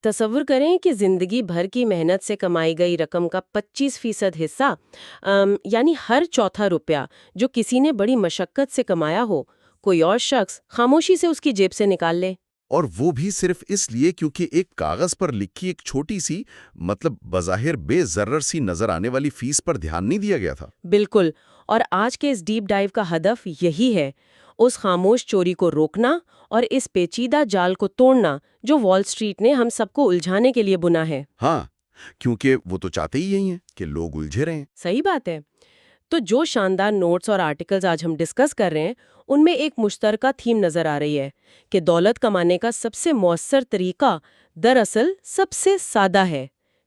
تصور کریں کہ زندگی بھر کی محنت سے کمائی گئی رقم کا 25% حصہ یعنی ہر چوتھا روپیہ جو کسی نے بڑی مشقت سے کمایا ہو، کوئی اور شخص خاموشی سے اس کی جیب سے نکال لے۔ اور وہ بھی صرف اس لیے کیونکہ ایک کاغذ پر لکھی ایک چھوٹی سی بظاہر بے ضرر سی نظر آنے والی فیس پر دھیان نہیں دیا گیا تھا۔ بالکل، اور آج کے اس ڈیپ ڈائیو کا ہدف یہی ہے، اس خاموش چوری کو روکنا اور اس پیچیدہ جال کو توڑنا جو وال سٹریٹ نے ہم سب کو الجھانے کے لیے بنا ہے۔ ہاں، کیونکہ وہ تو چاہتے ہی یہی ہیں کہ لوگ الجھے رہیں۔ صحیح بات ہے۔ تو جو شاندار نوٹس اور آرٹیکلز آج ہم ڈسکس کر رہے ہیں، ان میں ایک مشترکہ تھیم نظر آ رہی ہے کہ دولت کمانے کا سب سے مؤثر طریقہ دراصل سب سے سادہ ہے۔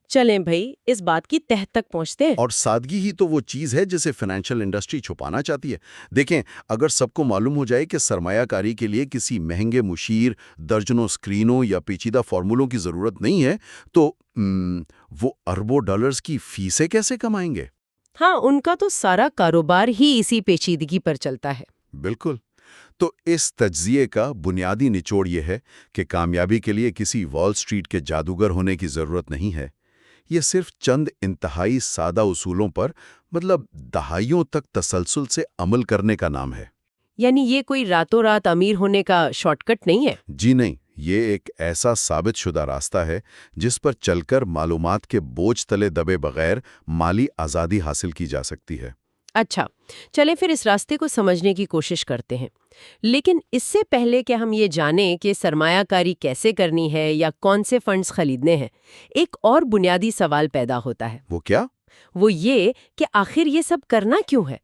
چلیں بھئی اس بات کی تہہ تک پہنچتے ہیں۔ اور سادگی ہی تو وہ چیز ہے جسے فائنینشیل انڈسٹری چھپانا چاہتی ہے۔ دیکھیں، اگر سب کو معلوم ہو جائے کہ سرمایہ کاری کے لیے کسی مہنگے مشیر، درجنوں سکرینوں یا پیچیدہ فارمولوں کی ضرورت نہیں ہے، تو وہ اربوں ڈالرز کی فیسیں کیسے کمائیں گے؟ ہاں، ان کا تو سارا کاروبار ہی اسی پیچیدگی پر چلتا ہے۔ بالکل۔ تو اس تجزیے کا بنیادی نچوڑ یہ ہے کہ کامیابی کے لیے کسی وال سٹریٹ کے جادوگر ہونے کی ضرورت نہیں ہے۔ یہ صرف چند انتہائی سادہ اصولوں پر دہائیوں تک تسلسل سے عمل کرنے کا نام ہے۔ یعنی یہ کوئی راتوں رات امیر ہونے کا شارٹ کٹ نہیں ہے؟ جی نہیں، یہ ایک ایسا ثابت شدہ راستہ ہے جس پر چل کر معلومات کے بوجھ تلے دبے بغیر مالی آزادی حاصل کی جا سکتی ہے۔ اچھا، چلیں پھر اس راستے کو سمجھنے کی کوشش کرتے ہیں، لیکن اس سے پہلے کہ ہم یہ جانیں کہ سرمایہ کاری کیسے کرنی ہے یا کون سے فنڈز خریدنے ہیں، ایک اور بنیادی سوال پیدا ہوتا ہے۔ وہ کیا؟ وہ یہ کہ آخر یہ سب کرنا کیوں ہے؟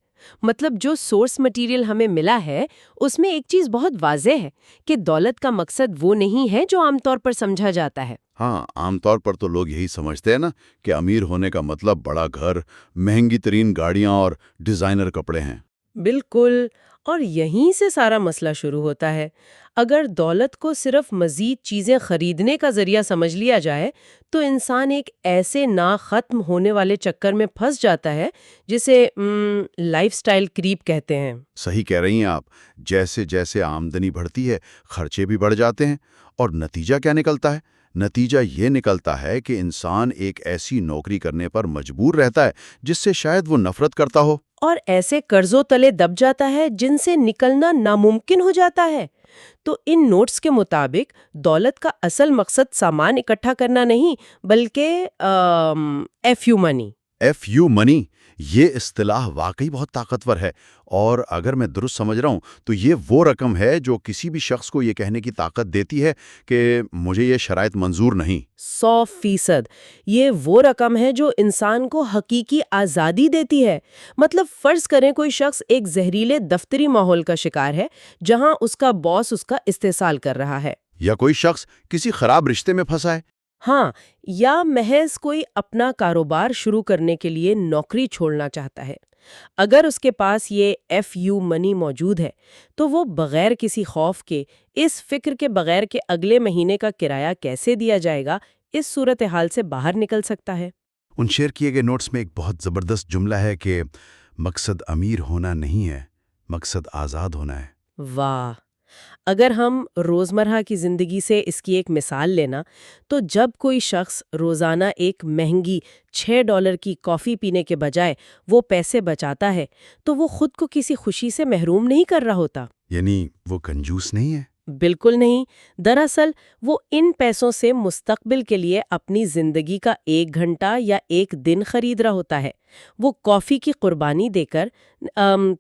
مطلب جو سورس مٹیریل ہمیں ملا ہے اس میں ایک چیز بہت واضح ہے کہ دولت کا مقصد وہ نہیں ہے جو عام طور پر سمجھا جاتا ہے۔ ہاں، عام طور پر تو لوگ یہی سمجھتے ہیں نا کہ امیر ہونے کا مطلب بڑا گھر، مہنگی ترین گاڑیاں اور ڈیزائنر کپڑے ہیں۔ بالکل، اور یہیں سے سارا مسئلہ شروع ہوتا ہے۔ اگر دولت کو صرف مزید چیزیں خریدنے کا ذریعہ سمجھ لیا جائے تو انسان ایک ایسے نا ختم ہونے والے چکر میں پھنس جاتا ہے جسے لائف سٹائل کریپ کہتے ہیں۔ صحیح کہہ رہی ہیں آپ۔ جیسے جیسے آمدنی بڑھتی ہے، خرچے بھی بڑھ جاتے ہیں، اور نتیجہ کیا نکلتا ہے؟ نتیجہ یہ نکلتا ہے کہ انسان ایک ایسی نوکری کرنے پر مجبور رہتا ہے جس سے شاید وہ نفرت کرتا ہو، اور ایسے قرضوں تلے دب جاتا ہے جن سے نکلنا ناممکن ہو جاتا ہے۔ تو ان نوٹس کے مطابق دولت کا اصل مقصد سامان اکٹھا کرنا نہیں بلکہ F U money. F U money, یہ اصطلاح واقعی بہت طاقتور ہے، اور اگر میں درست سمجھ رہا ہوں تو یہ وہ رقم ہے جو کسی بھی شخص کو یہ کہنے کی طاقت دیتی ہے کہ مجھے یہ شرائط منظور نہیں۔ 100%، یہ وہ رقم ہے جو انسان کو حقیقی آزادی دیتی ہے۔ مطلب فرض کریں کوئی شخص ایک زہریلے دفتری ماحول کا شکار ہے جہاں اس کا باس اس کا استحصال کر رہا ہے، یا کوئی شخص کسی خراب رشتے میں پھنسا ہے۔ ہاں، یا محض کوئی اپنا کاروبار شروع کرنے کے لیے نوکری چھوڑنا چاہتا ہے۔ اگر اس کے پاس یہ ایف یو منی موجود ہے تو وہ بغیر کسی خوف کے، اس فکر کے بغیر کہ اگلے مہینے کا کرایہ کیسے دیا جائے گا، اس صورتحال سے باہر نکل سکتا ہے۔ ان شیئر کیے گئے نوٹس میں ایک بہت زبردست جملہ ہے کہ مقصد امیر ہونا نہیں ہے، مقصد آزاد ہونا ہے۔ واہ! اگر ہم روزمرہ کی زندگی سے اس کی ایک مثال لینا تو جب کوئی شخص روزانہ ایک مہنگی $6 کی کافی پینے کے بجائے وہ پیسے بچاتا ہے تو وہ خود کو کسی خوشی سے محروم نہیں کر رہا ہوتا۔ یعنی وہ کنجوس نہیں ہے؟ بالکل نہیں، دراصل وہ ان پیسوں سے مستقبل کے لیے اپنی زندگی کا 1 گھنٹہ یا 1 دن خرید رہا ہوتا ہے۔ وہ کافی کی قربانی دے کر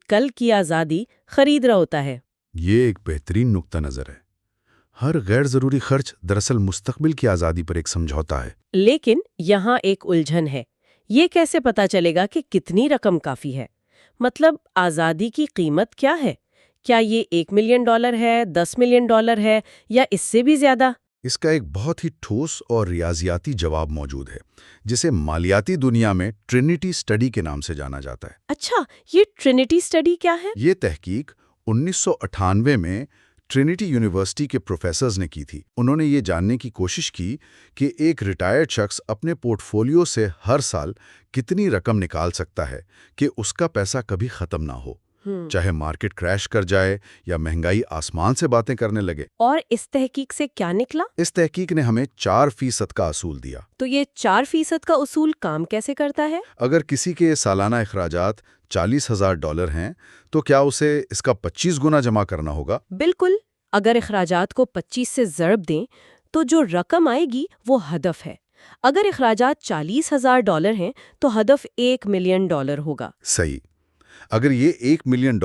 کل کی آزادی خرید رہا ہوتا ہے۔ یہ ایک بہترین نقطہ نظر ہے۔ ہر غیر ضروری خرچ دراصل مستقبل کی آزادی پر ایک سمجھوتا ہے۔ لیکن یہاں ایک الجھن ہے، یہ کیسے پتا چلے گا کہ کتنی رقم کافی ہے؟ مطلب آزادی کی قیمت کیا ہے؟ کیا یہ $1 ملین ہے، $10 ملین ہے یا اس سے بھی زیادہ؟ اس کا ایک بہت ہی ٹھوس اور ریاضیاتی جواب موجود ہے، جسے مالیاتی دنیا میں ٹرینٹی اسٹڈی کے نام سے جانا جاتا ہے۔ اچھا، یہ ٹرینٹی اسٹڈی کیا ہے؟ یہ تحقیق 1998 میں ٹرینٹی یونیورسٹی کے پروفیسرز نے کی تھی۔ انہوں نے یہ جاننے کی کوشش کی کہ ایک ریٹائرڈ شخص اپنے پورٹ فولیو سے ہر سال کتنی رقم نکال سکتا ہے کہ اس کا پیسہ کبھی ختم نہ ہو، چاہے مارکیٹ کریش کر جائے یا مہنگائی آسمان سے باتیں کرنے لگے۔ اور اس تحقیق سے کیا نکلا؟ اس تحقیق نے ہمیں 4% کا اصول دیا۔ تو یہ 4% کا اصول کام کیسے کرتا ہے؟ اگر کسی کے سالانہ اخراجات $40,000 ہیں تو کیا اسے اس کا 25 گنا جمع کرنا ہوگا؟ بالکل، اگر اخراجات کو 25 سے ضرب دیں تو جو رقم آئے گی وہ ہدف ہے۔ اگر اخراجات $40,000 ہیں تو ہدف $1 ملین ہوگا۔ صحیح۔ اگر یہ $1 ملین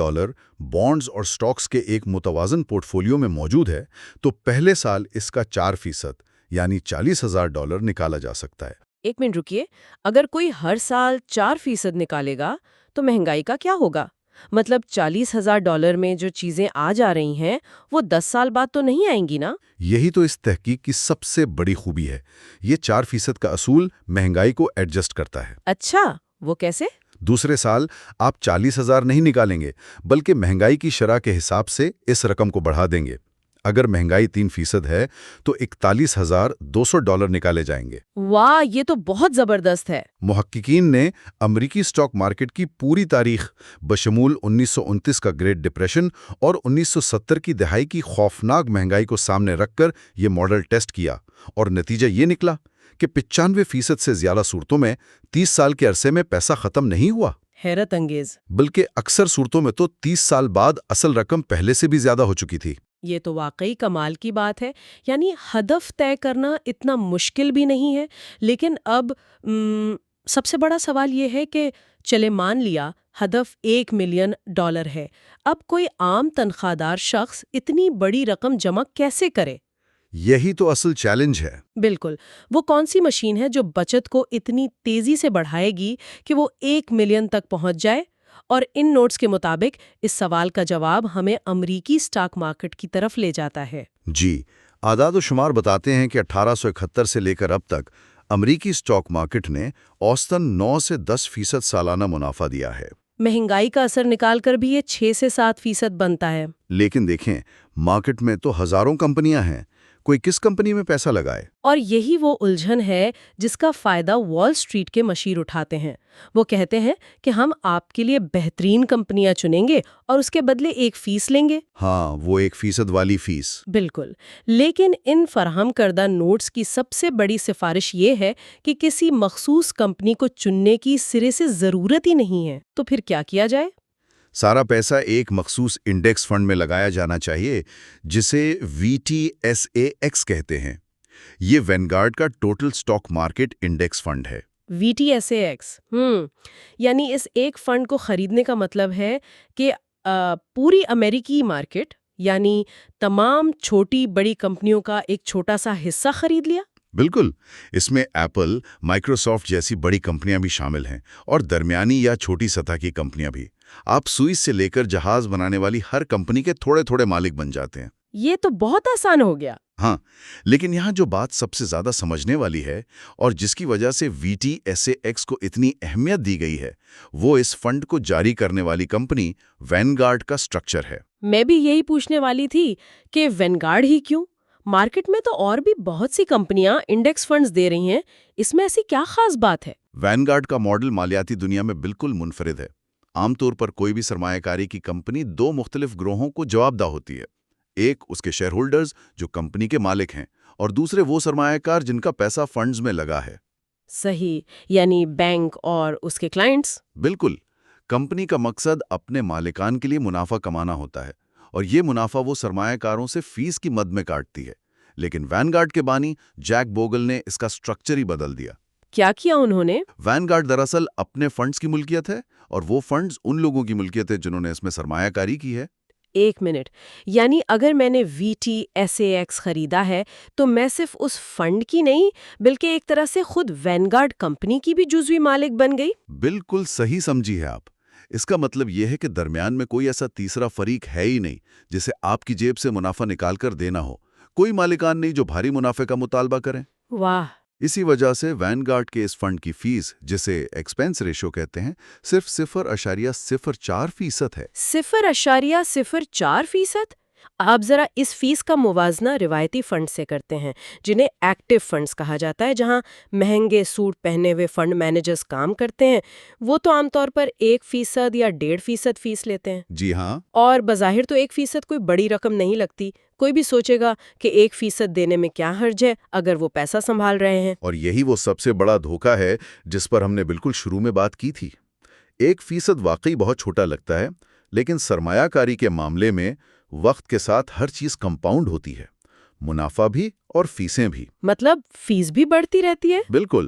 بانڈز اور سٹاکس کے ایک متوازن پورٹ فولیو میں موجود ہے تو پہلے سال اس کا 4% یعنی $40,000 نکالا جا سکتا ہے۔ ایک منٹ رکیے، اگر کوئی ہر سال 4% نکالے گا تو مہنگائی کا کیا ہوگا؟ مطلب $40,000 میں جو چیزیں آ جا رہی ہیں وہ 10 سال بعد تو نہیں آئیں گی نا؟ یہی تو اس تحقیق کی سب سے بڑی خوبی ہے۔ یہ 4% کا اصول مہنگائی کو ایڈجسٹ کرتا ہے۔ اچھا، وہ کیسے؟ دوسرے سال آپ 40,000 نہیں نکالیں گے بلکہ مہنگائی کی شرح کے حساب سے اس رقم کو بڑھا دیں گے۔ اگر مہنگائی 3% ہے تو $41,200 نکالے جائیں گے۔ واہ، یہ تو بہت زبردست ہے۔ محققین نے امریکی سٹاک مارکیٹ کی پوری تاریخ بشمول 1929 کا گریٹ ڈپریشن اور 1970 کی دہائی کی خوفناک مہنگائی کو سامنے رکھ کر یہ ماڈل ٹیسٹ کیا، اور نتیجہ یہ نکلا کہ 95% سے زیادہ صورتوں میں 30 سال کے عرصے میں پیسہ ختم نہیں ہوا، حیرت انگیز۔ بلکہ اکثر صورتوں میں تو 30 سال بعد اصل رقم پہلے سے بھی زیادہ ہو چکی تھی۔ یہ تو واقعی کمال کی بات ہے، یعنی ہدف طے کرنا اتنا مشکل بھی نہیں ہے۔ لیکن اب سب سے بڑا سوال یہ ہے کہ چلے مان لیا ہدف $1 ملین ہے، اب کوئی عام تنخواہ دار شخص اتنی بڑی رقم جمع کیسے کرے؟ یہی تو اصل چیلنج ہے۔ بالکل، وہ کون سی مشین ہے جو بچت کو اتنی تیزی سے بڑھائے گی کہ وہ 1 ملین تک پہنچ جائے؟ اور ان نوٹس کے مطابق اس سوال کا جواب ہمیں امریکی سٹاک مارکیٹ کی طرف لے جاتا ہے۔ جی، اعداد و شمار بتاتے ہیں کہ 1871 سے لے کر اب تک امریکی سٹاک مارکیٹ نے اوسطاً 9 سے 10% سالانہ منافع دیا ہے۔ مہنگائی کا اثر نکال کر بھی یہ 6 سے 7% بنتا ہے۔ لیکن دیکھیں، مارکیٹ میں تو ہزاروں کمپنیاں ہیں، کوئی کس کمپنی میں پیسہ لگائے؟ اور یہی وہ الجھن ہے جس کا فائدہ وال سٹریٹ کے مشیر اٹھاتے ہیں۔ وہ کہتے ہیں کہ ہم آپ کے لیے بہترین کمپنیاں چنیں گے اور اس کے بدلے 1% لیں گے۔ ہاں، وہ 1% والی فیس۔ بالکل، لیکن ان فراہم کردہ نوٹس کی سب سے بڑی سفارش یہ ہے کہ کسی مخصوص کمپنی کو چننے کی سرے سے ضرورت ہی نہیں ہے۔ تو پھر کیا کیا جائے؟ سارا پیسہ ایک مخصوص انڈیکس فنڈ میں لگایا جانا چاہیے جسے VTSAX کہتے ہیں۔ یہ وینگارڈ کا total stock market index fund ہے۔ VTSAX، یعنی اس ایک فنڈ کو خریدنے کا مطلب ہے کہ پوری امریکی مارکیٹ، یعنی تمام چھوٹی بڑی کمپنیوں کا ایک چھوٹا سا حصہ خرید لیا۔ بالکل، اس میں ایپل، مائکروسافٹ جیسی بڑی کمپنیاں بھی شامل ہیں اور درمیانی یا چھوٹی سطح کی کمپنیاں بھی۔ آپ سوئی سے لے کر جہاز بنانے والی ہر کمپنی کے تھوڑے تھوڑے مالک بن جاتے ہیں۔ یہ تو بہت آسان ہو گیا۔ ہاں، لیکن یہاں جو بات سب سے زیادہ سمجھنے والی ہے اور جس کی وجہ سے VTSAX کو اتنی اہمیت دی گئی ہے، وہ اس فنڈ کو جاری کرنے والی کمپنی وینگارڈ کا سٹرکچر ہے۔ میں بھی یہی پوچھنے والی تھی کہ وینگارڈ ہی کیوں؟ مارکیٹ میں تو اور بھی بہت سی کمپنیاں انڈیکس فنڈز دے رہی ہیں، اس میں ایسی کیا خاص بات ہے؟ وینگارڈ کا ماڈل مالیاتی دنیا میں بالکل منفرد ہے۔ عام طور پر کوئی بھی سرمایہ کاری کی کمپنی 2 مختلف گروہوں کو جواب دہ ہوتی ہے۔ ایک اس کے شیئر ہولڈرز جو کمپنی کے مالک ہیں، اور دوسرے وہ سرمایہ کار جن کا پیسہ فنڈز میں لگا ہے۔ صحیح، یعنی بینک اور اس کے کلائنٹس۔ بالکل، کمپنی کا مقصد اپنے مالکان کے لیے منافع کمانا ہوتا ہے، اور یہ منافع وہ سرمایہ کاروں سے فیس کی مد میں کاٹتی ہے۔ لیکن وینگارڈ کے بانی جیک بوگل نے اس کا سٹرکچر ہی بدل دیا۔ کیا کیا انہوں نے؟ وینگارڈ دراصل اپنے فنڈز کی ملکیت ہے، اور وہ فنڈز ان لوگوں کی ملکیت ہے جنہوں نے اس میں سرمایہ کاری کی ہے۔ ایک منٹ، یعنی اگر میں نے VTSAX خریدا ہے تو میں صرف اس فنڈ کی نہیں بلکہ ایک طرح سے خود وینگارڈ کمپنی کی بھی جزوی مالک بن گئی؟ بالکل صحیح سمجھی ہے آپ۔ اس کا مطلب یہ ہے کہ درمیان میں کوئی ایسا تیسرا فریق ہے ہی نہیں جسے آپ کی جیب سے منافع نکال کر دینا ہو، کوئی مالکان نہیں جو بھاری منافع کا مطالبہ کریں۔ واہ! اسی وجہ سے وینگارڈ کے اس فنڈ کی فیس، جسے ایکسپینس ریشو کہتے ہیں، صرف 0.04% ہے۔ 0.04%؟ آپ ذرا اس فیس کا موازنہ روایتی فنڈ سے کرتے ہیں جنہیں ایکٹیو فنڈز کہا جاتا ہے، جہاں مہنگے سوٹ پہنے ہوئے فنڈ مینیجرز کام کرتے ہیں۔ وہ تو عام طور پر 1% یا 1.5% فیس لیتے ہیں، جی ہاں، اور بظاہر تو 1% کوئی بڑی رقم نہیں لگتی۔ کوئی بھی سوچے گا کہ 1% دینے میں کیا حرج ہے اگر وہ پیسہ سنبھال رہے ہیں۔ اور یہی وہ سب سے بڑا دھوکہ ہے جس پر ہم نے بالکل شروع میں بات کی تھی۔ 1% واقعی بہت چھوٹا لگتا ہے، لیکن سرمایہ کاری کے معاملے میں وقت کے ساتھ ہر چیز کمپاؤنڈ ہوتی ہے، منافع بھی اور فیسیں بھی۔ مطلب فیس بھی بڑھتی رہتی ہے؟ بالکل،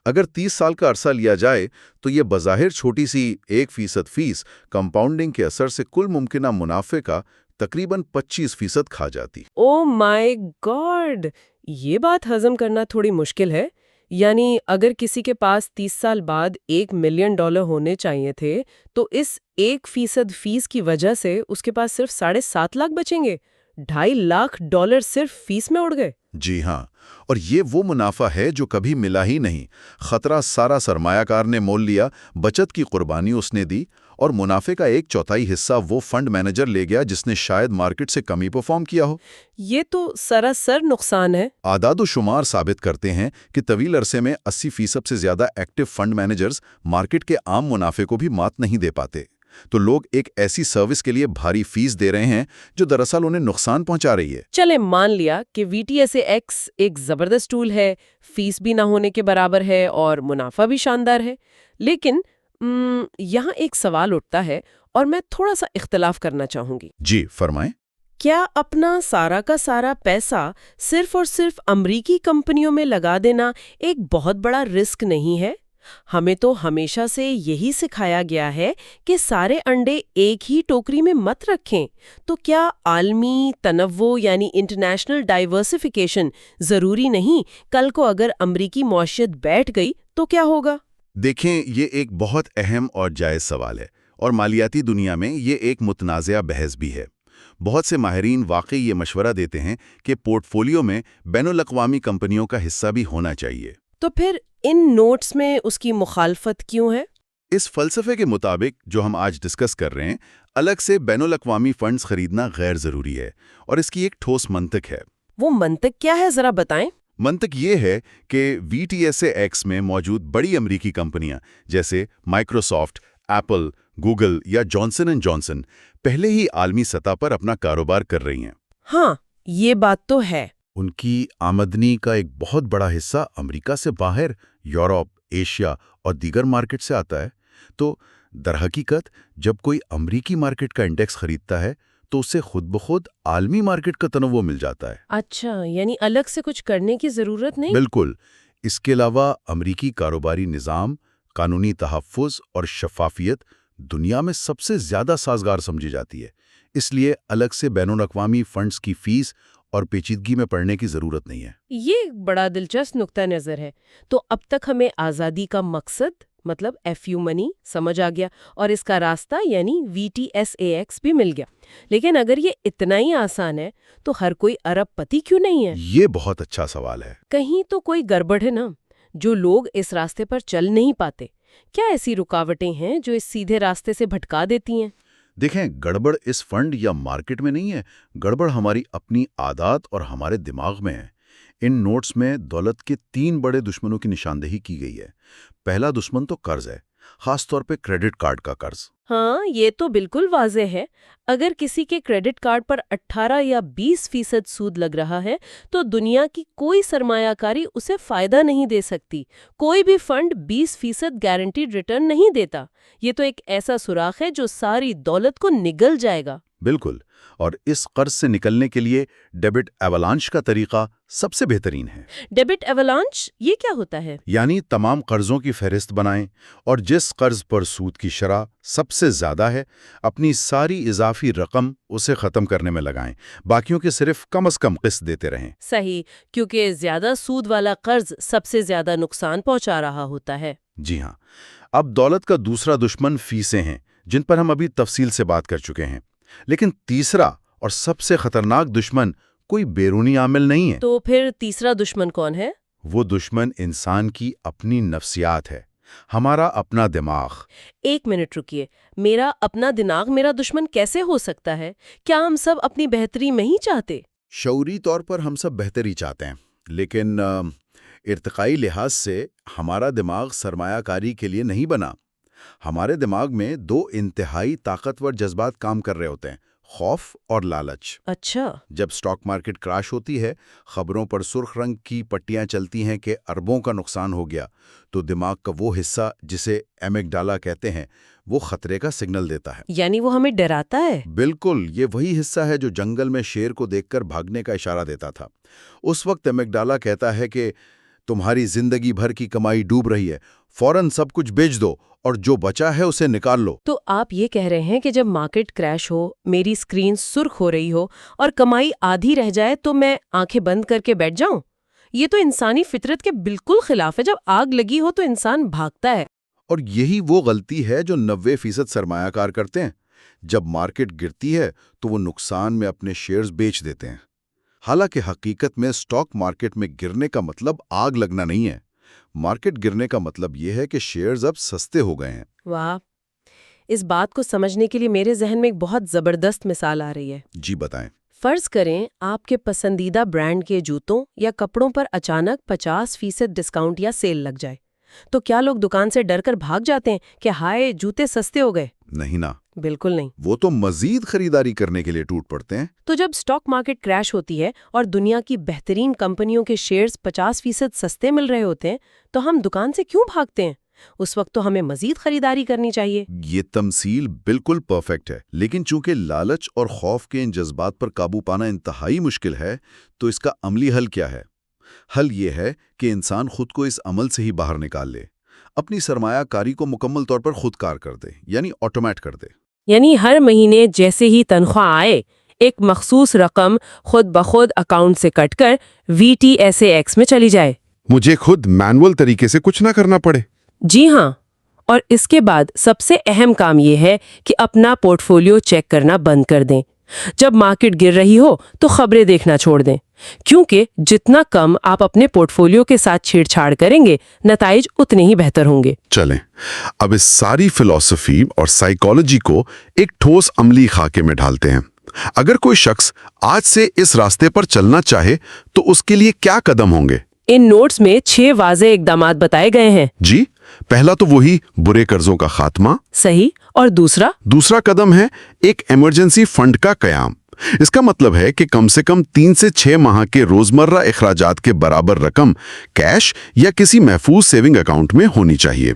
اگر 30 سال کا عرصہ لیا جائے تو یہ بظاہر چھوٹی سی 1% فیس کمپاؤنڈنگ کے اثر سے کل ممکنہ منافع کا تقریباً 25% کھا جاتی۔ او مائی گاڈ! یہ بات ہضم کرنا تھوڑی مشکل ہے۔ یعنی اگر کسی کے پاس 30 سال بعد $1 ملین ہونے چاہیے تھے تو اس 1% فیس کی وجہ سے اس کے پاس صرف $7.5 لاکھ بچیں گے۔ $2.5 لاکھ صرف فیس میں اڑ گئے۔ جی ہاں، اور یہ وہ منافع ہے جو کبھی ملا ہی نہیں۔ خطرہ سارا سرمایہ کار نے مول لیا، بچت کی قربانی اس نے دی، اور منافع کا 1/4 حصہ وہ فنڈ مینیجر لے گیا جس نے شاید مارکیٹ سے کم ہی پرفارم کیا ہو۔ یہ تو سراسر نقصان ہے۔ اعداد و شمار ثابت کرتے ہیں کہ طویل عرصے میں 80% سے زیادہ ایکٹیو فنڈ مینیجرز مارکیٹ کے عام منافع کو بھی مات نہیں دے پاتے۔ تو لوگ ایک ایسی سروس کے لیے بھاری فیس دے رہے ہیں جو دراصل انہیں نقصان پہنچا رہی ہے۔ چلے مان لیا کہ VTSAX ایک زبردست ٹول ہے، فیس بھی نہ ہونے کے برابر ہے اور منافع بھی شاندار ہے، لیکن یہاں ایک سوال اٹھتا ہے اور میں تھوڑا سا اختلاف کرنا چاہوں گی۔ جی فرمائیں۔ کیا اپنا سارا کا سارا پیسہ صرف اور صرف امریکی کمپنیوں میں لگا دینا ایک بہت بڑا رسک نہیں ہے؟ ہمیں تو ہمیشہ سے یہی سکھایا گیا ہے کہ سارے انڈے ایک ہی ٹوکری میں مت رکھیں۔ تو کیا عالمی تنوع یعنی انٹرنیشنل ڈائیورسفیکیشن ضروری نہیں؟ کل کو اگر امریکی معیشت بیٹھ گئی تو کیا ہوگا؟ دیکھیں، یہ ایک بہت اہم اور جائز سوال ہے، اور مالیاتی دنیا میں یہ ایک متنازع بحث بھی ہے۔ بہت سے ماہرین واقعی یہ مشورہ دیتے ہیں کہ پورٹ فولیو میں بین الاقوامی کمپنیوں کا حصہ بھی ہونا چاہیے۔ تو پھر ان نوٹس میں اس کی مخالفت کیوں ہے؟ اس فلسفے کے مطابق جو ہم آج ڈسکس کر رہے ہیں، الگ سے بین الاقوامی فنڈز خریدنا غیر ضروری ہے، اور اس کی ایک ٹھوس منطق ہے۔ وہ منطق کیا ہے، ذرا بتائیں۔ منطق یہ ہے کہ VTSAX میں موجود بڑی امریکی کمپنیاں جیسے مائکروسافٹ، ایپل، گوگل یا جانسن اینڈ جانسن پہلے ہی عالمی سطح پر اپنا کاروبار کر رہی ہیں۔ ہاں، یہ بات تو ہے۔ ان کی آمدنی کا ایک بہت بڑا حصہ امریکہ سے باہر، یورپ، ایشیا اور دیگر مارکیٹ سے آتا ہے۔ تو درحقیقت جب کوئی امریکی مارکیٹ کا انڈیکس خریدتا ہے تو اسے خود بخود عالمی مارکیٹ کا تنوع مل جاتا ہے۔ اچھا، یعنی الگ سے کچھ کرنے کی ضرورت نہیں؟ بالکل۔ اس کے علاوہ امریکی کاروباری نظام، قانونی تحفظ اور شفافیت دنیا میں سب سے زیادہ سازگار سمجھی جاتی ہے، اس لیے الگ سے بین الاقوامی فنڈز کی فیس اور پیچیدگی میں پڑنے کی ضرورت نہیں ہے۔ یہ بڑا دلچسپ نقطہ نظر ہے۔ تو اب تک ہمیں آزادی کا مقصد مطلب FU منی سمجھ آ گیا، اور اس کا راستہ یعنی VTSAX بھی مل گیا، لیکن اگر یہ اتنا ہی آسان ہے تو ہر کوئی ارب پتی کیوں نہیں ہے؟ یہ بہت اچھا سوال ہے۔ کہیں تو کوئی گڑبڑ ہے نا، جو لوگ اس راستے پر چل نہیں پاتے؟ کیا ایسی رکاوٹیں ہیں جو اس سیدھے راستے سے بھٹکا دیتی ہیں؟ دیکھیں، گڑبڑ اس فنڈ یا مارکیٹ میں نہیں ہے، گڑبڑ ہماری اپنی عادات اور ہمارے دماغ میں ہے۔ ان نوٹس میں دولت کے 3 بڑے دشمنوں کی نشاندہی کی گئی ہے۔ پہلا دشمن تو قرض ہے، خاص طور پہ کریڈٹ کارڈ کا قرض۔ ہاں، یہ تو بالکل واضح ہے۔ اگر کسی کے کریڈٹ کارڈ پر 18 یا 20% سود لگ رہا ہے تو دنیا کی کوئی سرمایہ کاری اسے فائدہ نہیں دے سکتی۔ کوئی بھی فنڈ 20% گارنٹیڈ ریٹرن نہیں دیتا۔ یہ تو ایک ایسا سوراخ ہے جو ساری دولت کو نگل جائے گا۔ بالکل، اور اس قرض سے نکلنے کے لیے ڈیبٹ ایولانش کا طریقہ سب سے بہترین ہے۔ ڈیبٹ ایولانش یہ کیا ہوتا ہے؟ یعنی تمام قرضوں کی فہرست بنائیں اور جس قرض پر سود کی شرح سب سے زیادہ ہے، اپنی ساری اضافی رقم اسے ختم کرنے میں لگائیں، باقیوں کے صرف کم از کم قسط دیتے رہیں۔ صحیح، کیونکہ زیادہ سود والا قرض سب سے زیادہ نقصان پہنچا رہا ہوتا ہے۔ جی ہاں، اب دولت کا دوسرا دشمن فیسیں ہیں، جن پر ہم ابھی تفصیل سے بات کر چکے ہیں، لیکن تیسرا اور سب سے خطرناک دشمن کوئی بیرونی عامل نہیں ہے۔ تو پھر تیسرا دشمن کون ہے؟ وہ دشمن انسان کی اپنی نفسیات ہے۔ ہمارا اپنا دماغ۔ ایک منٹ رکیے، میرا اپنا دماغ میرا دشمن کیسے ہو سکتا ہے؟ کیا ہم سب اپنی بہتری نہیں چاہتے؟ شعوری طور پر ہم سب بہتری چاہتے ہیں، لیکن ارتقائی لحاظ سے ہمارا دماغ سرمایہ کاری کے لیے نہیں بنا۔ ہمارے دماغ میں دو انتہائی طاقتور جذبات کام کر رہے ہوتے ہیں، خوف اور لالچ۔ اچھا۔ جب سٹاک مارکیٹ کراش ہوتی ہے، خبروں پر سرخ رنگ کی پٹیاں چلتی ہیں کہ اربوں کا نقصان ہو گیا، تو دماغ کا وہ حصہ جسے ایمگڈالا کہتے ہیں، وہ خطرے کا سگنل دیتا ہے۔ یعنی وہ ہمیں ڈراتا ہے؟ بالکل، یہ وہی حصہ ہے جو جنگل میں شیر کو دیکھ کر بھاگنے کا اشارہ دیتا تھا۔ اس وقت ایمگڈالا کہتا ہے کہ تمہاری زندگی بھر کی کمائی ڈوب رہی ہے، فوراً سب کچھ بیچ دو اور جو بچا ہے اسے نکال لو۔ تو آپ یہ کہہ رہے ہیں کہ جب مارکیٹ کریش ہو، میری سکرین سرخ ہو رہی ہو اور کمائی آدھی رہ جائے تو میں آنکھیں بند کر کے بیٹھ جاؤں؟ یہ تو انسانی فطرت کے بالکل خلاف ہے۔ جب آگ لگی ہو تو انسان بھاگتا ہے۔ اور یہی وہ غلطی ہے جو 90% سرمایہ کار کرتے ہیں۔ جب مارکیٹ گرتی ہے تو وہ نقصان میں اپنے شیئرز بیچ دیتے ہیں۔ حالانکہ حقیقت میں سٹاک مارکیٹ میں گرنے کا مطلب آگ لگنا نہیں ہے۔ مارکیٹ گرنے کا مطلب یہ ہے کہ شیئرز اب سستے ہو گئے ہیں۔ واہ، اس بات کو سمجھنے کے لیے میرے ذہن میں ایک بہت زبردست مثال آ رہی ہے۔ جی بتائیں۔ فرض کریں آپ کے پسندیدہ برانڈ کے جوتوں یا کپڑوں پر اچانک 50% ڈسکاؤنٹ یا سیل لگ جائے، تو کیا لوگ دکان سے ڈر کر بھاگ جاتے ہیں کہ ہائے جوتے سستے ہو گئے؟ نہیں نا، بالکل نہیں۔ وہ تو مزید خریداری کرنے کے لیے ٹوٹ پڑتے ہیں۔ تو جب سٹاک مارکیٹ کریش ہوتی ہے اور دنیا کی بہترین کمپنیوں کے شیئرز 50% سستے مل رہے ہوتے ہیں، تو ہم دکان سے کیوں بھاگتے ہیں؟ اس وقت تو ہمیں مزید خریداری کرنی چاہیے۔ یہ تمثیل بالکل پرفیکٹ ہے، لیکن چونکہ لالچ اور خوف کے ان جذبات پر قابو پانا انتہائی مشکل ہے، تو اس کا عملی حل کیا ہے؟ حل یہ ہے کہ انسان خود کو اس عمل سے ہی باہر نکال لے، اپنی سرمایہ کاری کو مکمل طور پر خود کار کر دے، یعنی آٹومیٹ کر دے۔ یعنی ہر مہینے جیسے ہی تنخواہ آئے، ایک مخصوص رقم خود بخود اکاؤنٹ سے کٹ کر VTSAX میں چلی جائے۔ مجھے خود مینول طریقے سے کچھ نہ کرنا پڑے۔ جی ہاں، اور اس کے بعد سب سے اہم کام یہ ہے کہ اپنا پورٹ فولیو چیک کرنا بند کر دیں۔ جب مارکیٹ گر رہی ہو تو خبریں دیکھنا چھوڑ دیں، کیونکہ جتنا کم آپ اپنے پورٹ فولیو کے ساتھ چھیڑ چھاڑ کریں گے، نتائج اتنے ہی بہتر ہوں گے۔ چلیں اب اس ساری فلسفی اور سائیکالوجی کو ایک ٹھوس عملی خاکے میں ڈھالتے ہیں۔ اگر کوئی شخص آج سے اس راستے پر چلنا چاہے تو اس کے لیے کیا قدم ہوں گے؟ ان نوٹس میں 6 واضح اقدامات بتائے گئے ہیں۔ جی، پہلا تو وہی برے قرضوں کا خاتمہ۔ صحیح، اور دوسرا قدم ہے ایک ایمرجنسی فنڈ کا قیام۔ اس کا مطلب ہے کہ کم سے کم 3 سے 6 ماہ کے روزمرہ اخراجات کے برابر رقم کیش یا کسی محفوظ سیونگ اکاؤنٹ میں ہونی چاہیے۔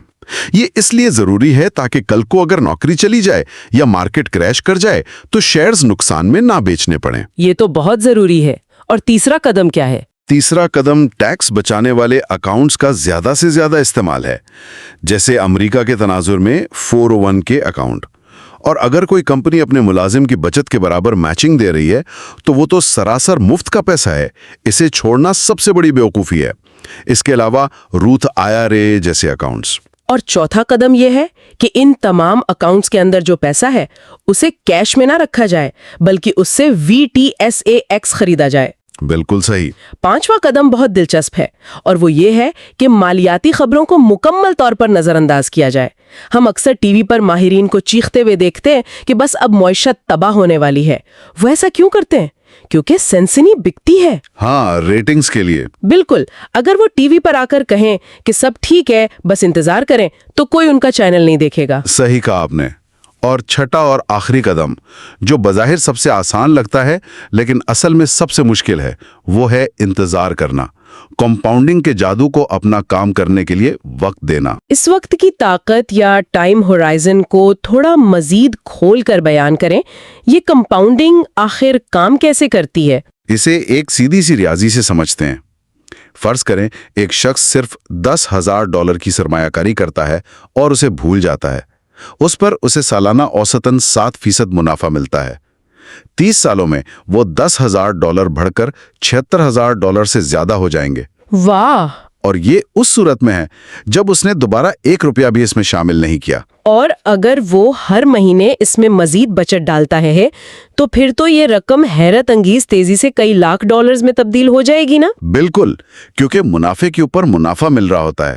یہ اس لیے ضروری ہے تاکہ کل کو اگر نوکری چلی جائے یا مارکیٹ کریش کر جائے تو شیئرز نقصان میں نہ بیچنے پڑیں۔ یہ تو بہت ضروری ہے۔ اور تیسرا قدم کیا ہے؟ تیسرا قدم ٹیکس بچانے والے اکاؤنٹس کا زیادہ سے زیادہ استعمال ہے، جیسے امریکہ کے تناظر میں 401 کے اکاؤنٹ۔ اور اگر کوئی کمپنی اپنے ملازم کی بچت کے برابر میچنگ دے رہی ہے تو وہ تو سراسر مفت کا پیسہ ہے، اسے چھوڑنا سب سے بڑی بیوقوفی ہے۔ اس کے علاوہ روتھ IRA جیسے اکاؤنٹس۔ اور چوتھا قدم یہ ہے کہ ان تمام اکاؤنٹس کے اندر جو پیسہ ہے اسے کیش میں نہ رکھا جائے، بلکہ اس سے VTSAX خریدا جائے۔ بالکل صحیح۔ پانچواں قدم بہت دلچسپ ہے، اور وہ یہ ہے کہ مالیاتی خبروں کو مکمل طور پر نظر انداز کیا جائے۔ ہم اکثر ٹی وی پر ماہرین کو چیختے ہوئے دیکھتے ہیں کہ بس اب معیشت تباہ ہونے والی ہے۔ وہ ایسا کیوں کرتے ہیں؟ کیونکہ سنسنی بکتی ہے۔ ہاں، ریٹنگز کے لیے۔ بالکل، اگر وہ ٹی وی پر آ کر کہیں کہ سب ٹھیک ہے، بس انتظار کریں، تو کوئی ان کا چینل نہیں دیکھے گا۔ صحیح کہا آپ نے۔ اور چھٹا اور آخری قدم، جو بظاہر سب سے آسان لگتا ہے لیکن اصل میں سب سے مشکل ہے، وہ ہے انتظار کرنا۔ کمپاؤنڈنگ کے جادو کو اپنا کام کرنے کے لیے وقت دینا۔ اس وقت کی طاقت یا ٹائم ہورائزن کو تھوڑا مزید کھول کر بیان کریں۔ یہ کمپاؤنڈنگ آخر کام کیسے کرتی ہے؟ اسے ایک سیدھی سی ریاضی سے سمجھتے ہیں۔ فرض کریں ایک شخص صرف $10,000 کی سرمایہ کاری کرتا ہے اور اسے بھول جاتا ہے۔ اس پر اسے سالانہ اوسطاً 7% منافع ملتا ہے۔ 30 سالوں میں وہ $10,000 بڑھ کر $76,000 سے زیادہ ہو جائیں گے۔ واہ! اور یہ اس صورت میں ہے جب اس نے دوبارہ $1 بھی اس میں شامل نہیں کیا۔ اور اگر وہ ہر مہینے اس میں مزید بچت ڈالتا ہے تو پھر تو یہ رقم حیرت انگیز تیزی سے کئی لاکھ ڈالرز میں تبدیل ہو جائے گی نا؟ بالکل، کیونکہ منافع کے اوپر منافع مل رہا ہوتا ہے۔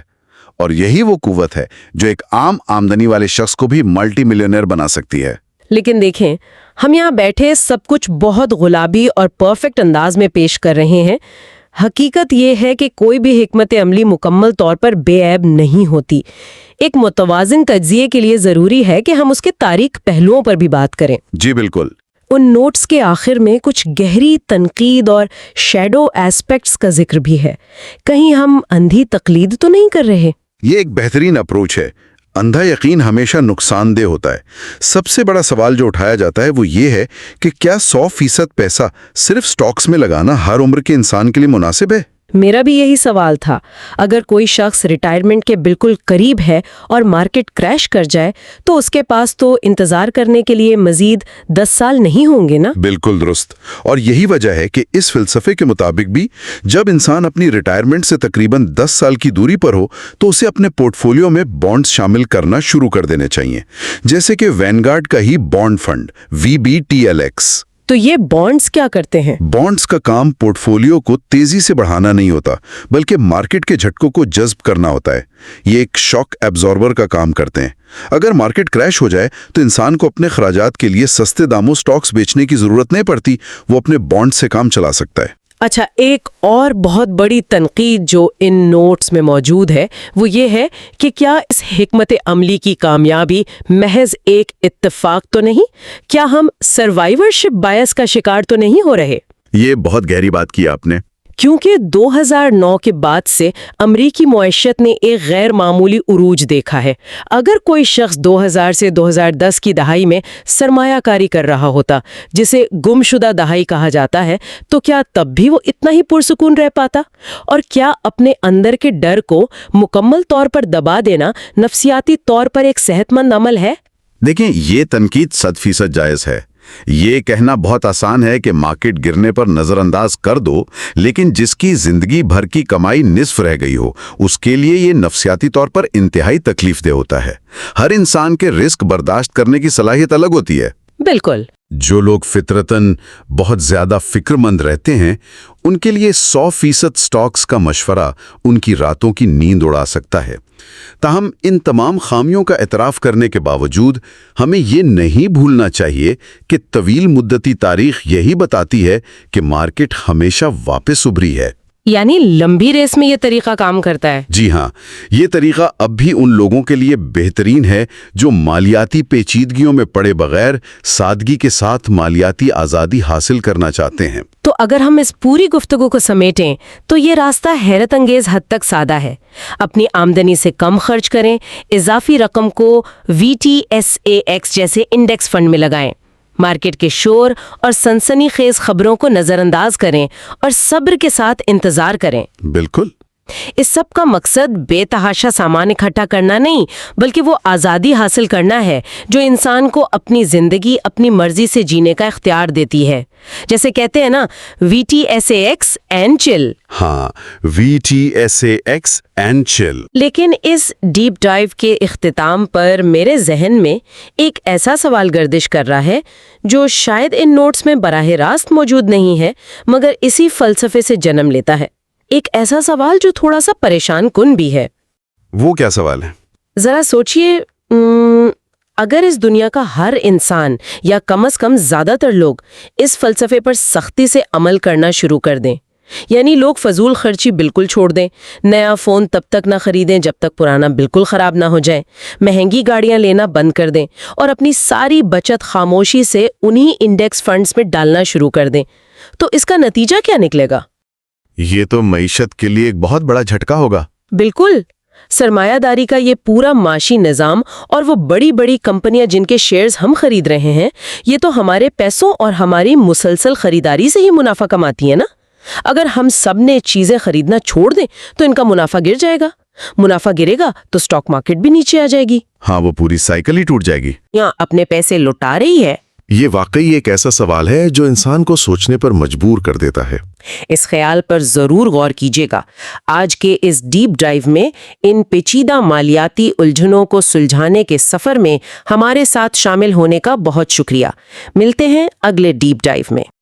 اور یہی وہ قوت ہے جو ایک عام آمدنی والے شخص کو بھی ملٹی ملینئر بنا سکتی ہے۔ لیکن دیکھیں، ہم یہاں بیٹھے سب کچھ بہت گلابی اور پرفیکٹ انداز میں پیش کر رہے ہیں۔ حقیقت یہ ہے کہ کوئی بھی حکمت عملی مکمل طور پر بے عیب نہیں ہوتی۔ ایک متوازن تجزیے کے لیے ضروری ہے کہ ہم اس کے تاریک پہلوؤں پر بھی بات کریں۔ جی بالکل۔ ان نوٹس کے آخر میں کچھ گہری تنقید اور شیڈو ایسپیکٹس کا ذکر بھی ہے۔ کہیں ہم اندھی تقلید تو نہیں کر رہے؟ یہ ایک بہترین اپروچ ہے۔ اندھا یقین ہمیشہ نقصان دہ ہوتا ہے۔ سب سے بڑا سوال جو اٹھایا جاتا ہے وہ یہ ہے کہ کیا 100% پیسہ صرف سٹاکس میں لگانا ہر عمر کے انسان کے لیے مناسب ہے؟ میرا بھی یہی سوال تھا۔ اگر کوئی شخص ریٹائرمنٹ کے بالکل قریب ہے اور مارکیٹ کریش کر جائے تو اس کے پاس تو انتظار کرنے کے لیے مزید 10 سال نہیں ہوں گے نا؟ بالکل درست۔ اور یہی وجہ ہے کہ اس فلسفے کے مطابق بھی جب انسان اپنی ریٹائرمنٹ سے تقریباً 10 سال کی دوری پر ہو تو اسے اپنے پورٹ فولیو میں بانڈز شامل کرنا شروع کر دینے چاہیے، جیسے کہ وینگارڈ کا ہی بانڈ فنڈ VBTLX۔ تو یہ بانڈز کیا کرتے ہیں؟ بانڈز کا کام پورٹ فولیو کو تیزی سے بڑھانا نہیں ہوتا، بلکہ مارکیٹ کے جھٹکوں کو جذب کرنا ہوتا ہے۔ یہ ایک شاک ایبزاربر کا کام کرتے ہیں۔ اگر مارکیٹ کریش ہو جائے تو انسان کو اپنے خراجات کے لیے سستے داموں سٹاکس بیچنے کی ضرورت نہیں پڑتی، وہ اپنے بانڈ سے کام چلا سکتا ہے۔ اچھا، ایک اور بہت بڑی تنقید جو ان نوٹس میں موجود ہے وہ یہ ہے کہ کیا اس حکمت عملی کی کامیابی محض ایک اتفاق تو نہیں؟ کیا ہم سروائیورشپ بائس کا شکار تو نہیں ہو رہے؟ یہ بہت گہری بات کی آپ نے۔ کیونکہ 2009 کے بعد سے امریکی معیشت نے ایک غیر معمولی عروج دیکھا ہے۔ اگر کوئی شخص 2000 سے 2010 کی دہائی میں سرمایہ کاری کر رہا ہوتا، جسے گمشدہ دہائی کہا جاتا ہے، تو کیا تب بھی وہ اتنا ہی پرسکون رہ پاتا؟ اور کیا اپنے اندر کے ڈر کو مکمل طور پر دبا دینا نفسیاتی طور پر ایک صحت مند عمل ہے؟ دیکھیں، یہ تنقید 100% جائز ہے۔ یہ کہنا بہت آسان ہے کہ مارکیٹ گرنے پر نظر انداز کر دو، لیکن جس کی زندگی بھر کی کمائی نصف رہ گئی ہو اس کے لیے یہ نفسیاتی طور پر انتہائی تکلیف دہ ہوتا ہے۔ ہر انسان کے رسک برداشت کرنے کی صلاحیت الگ ہوتی ہے۔ بالکل۔ جو لوگ فطرتاً بہت زیادہ فکر مند رہتے ہیں ان کے لیے 100% سٹاکس کا مشورہ ان کی راتوں کی نیند اڑا سکتا ہے۔ تاہم ان تمام خامیوں کا اعتراف کرنے کے باوجود ہمیں یہ نہیں بھولنا چاہیے کہ طویل مدتی تاریخ یہی بتاتی ہے کہ مارکیٹ ہمیشہ واپس ابھری ہے۔ یعنی لمبی ریس میں یہ طریقہ کام کرتا ہے؟ جی ہاں، یہ طریقہ اب بھی ان لوگوں کے لیے بہترین ہے جو مالیاتی پیچیدگیوں میں پڑے بغیر سادگی کے ساتھ مالیاتی آزادی حاصل کرنا چاہتے ہیں۔ تو اگر ہم اس پوری گفتگو کو سمیٹیں تو یہ راستہ حیرت انگیز حد تک سادہ ہے۔ اپنی آمدنی سے کم خرچ کریں، اضافی رقم کو VTSAX جیسے انڈیکس فنڈ میں لگائیں، مارکیٹ کے شور اور سنسنی خیز خبروں کو نظر انداز کریں اور صبر کے ساتھ انتظار کریں۔ بالکل۔ اس سب کا مقصد بے تحاشا سامان اکٹھا کرنا نہیں، بلکہ وہ آزادی حاصل کرنا ہے جو انسان کو اپنی زندگی اپنی مرضی سے جینے کا اختیار دیتی ہے۔ جیسے کہتے ہیں نا، VTSAX and chill۔ ہاں، VTSAX and chill۔ لیکن اس ڈیپ ڈائیو کے اختتام پر میرے ذہن میں ایک ایسا سوال گردش کر رہا ہے جو شاید ان نوٹس میں براہ راست موجود نہیں ہے، مگر اسی فلسفے سے جنم لیتا ہے۔ ایک ایسا سوال جو تھوڑا سا پریشان کن بھی ہے۔ وہ کیا سوال ہے؟ ذرا سوچئے، اگر اس دنیا کا ہر انسان یا کم از کم زیادہ تر لوگ اس فلسفے پر سختی سے عمل کرنا شروع کر دیں، یعنی لوگ فضول خرچی بالکل چھوڑ دیں، نیا فون تب تک نہ خریدیں جب تک پرانا بالکل خراب نہ ہو جائے، مہنگی گاڑیاں لینا بند کر دیں اور اپنی ساری بچت خاموشی سے انہی انڈیکس فنڈز میں ڈالنا شروع کر دیں، تو اس کا نتیجہ کیا نکلے گا؟ یہ تو معیشت کے لیے ایک بہت بڑا جھٹکا ہوگا۔ بالکل۔ سرمایہ داری کا یہ پورا معاشی نظام اور وہ بڑی بڑی کمپنیاں جن کے شیئرز ہم خرید رہے ہیں، یہ تو ہمارے پیسوں اور ہماری مسلسل خریداری سے ہی منافع کماتی ہے نا۔ اگر ہم سب نے چیزیں خریدنا چھوڑ دیں تو ان کا منافع گر جائے گا، منافع گرے گا تو سٹاک مارکیٹ بھی نیچے آ جائے گی۔ ہاں، وہ پوری سائیکل ہی ٹوٹ جائے گی۔ یہاں اپنے پیسے لٹا رہی ہے۔ یہ واقعی ایک ایسا سوال ہے جو انسان کو سوچنے پر مجبور کر دیتا ہے۔ اس خیال پر ضرور غور کیجیے گا۔ آج کے اس ڈیپ ڈائیو میں ان پیچیدہ مالیاتی الجھنوں کو سلجھانے کے سفر میں ہمارے ساتھ شامل ہونے کا بہت شکریہ۔ ملتے ہیں اگلے ڈیپ ڈائیو میں۔